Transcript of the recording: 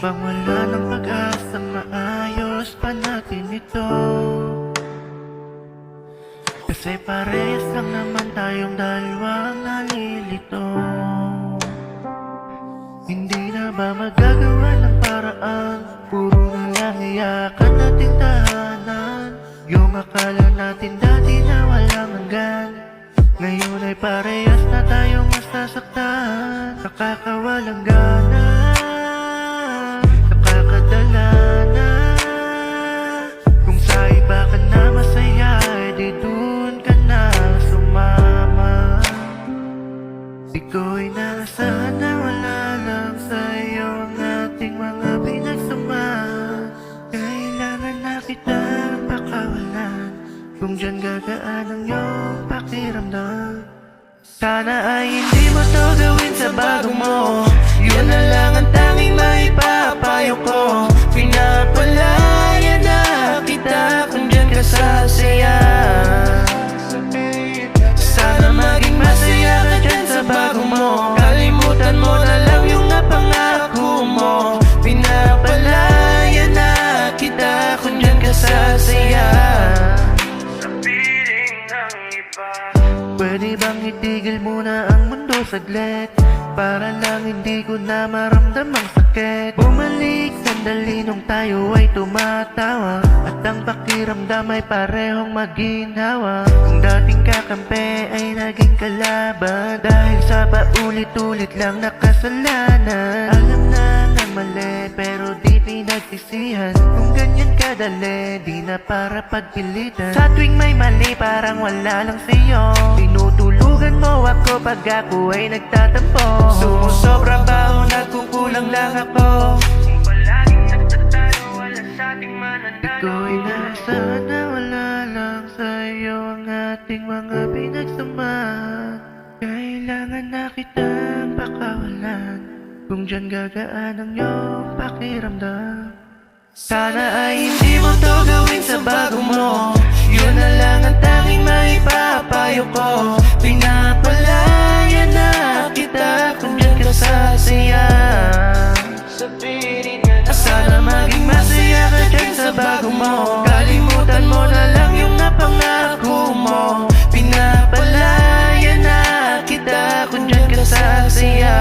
Bang wala ng pag-asa, maayos pa natin ito. Kasi parehas lang naman tayong dalawang nalilito. Hindi na ba magagawa ng paraan? Puro na lang iyakan natin tahanan. Yung akala natin dati na walang hanggan, ngayon ay parehas na tayong masasaktan. Nakakawalang gana, nakakadala na. Kung sa iba ka na masaya, edi dun ka na sumama. Di ko'y nasa na wala lang sa'yo ang ating mga pinagsama. Kailangan na kitang pakawalan, kung dyan gagaan ang iyong pakiramdam. Sana ay hindi mo to gawin sa bago mo. Yun na lang ang tanging maipapayo ko. Pinapalaya na kita kung dyan ka sasaya. Sana maging masaya ka dyan sa bago mo. Kalimutan mo na lang yung napangako mo. Pinapalaya na kita kung dyan ka sasaya. Pwede bang itigil muna ang mundo saglit, para lang hindi ko na maramdamang sakit. Bumalik sandali nung tayo ay tumatawa, at ang pakiramdam ay parehong maginhawa. Kung dating kakampi ay naging kalaban, dahil sa paulit-ulit lang na kasalanan. Alam na ng mali pero di pinagsisihan. Kung ganyan kadali, di na para pagpilitan. Sa tuwing may mali parang wala lang sa'yo. Tinutulugan mo ako pag ako ay nagtatampo. Sumusobra ba o nagkukulang lang ako? Kung palaging nagtatalo, wala sa'ting mananalo. Iko'y nasa na wala lang sa'yo ang ating mga pinagsamahan. Kailangan na kitang pakawalan, kung dyan gagaan ang iyong pakiramdam. Sana ay hindi mo to gawin sa bago mo. Yun na lang ang tanging maipapayo ko. Pinapalaya na kita kung dyan ka sasaya. Sana maging masaya ka dyan sa bago mo. Kalimutan mo na lang yung napangako mo. Pinapalaya na kita kung dyan ka sasaya.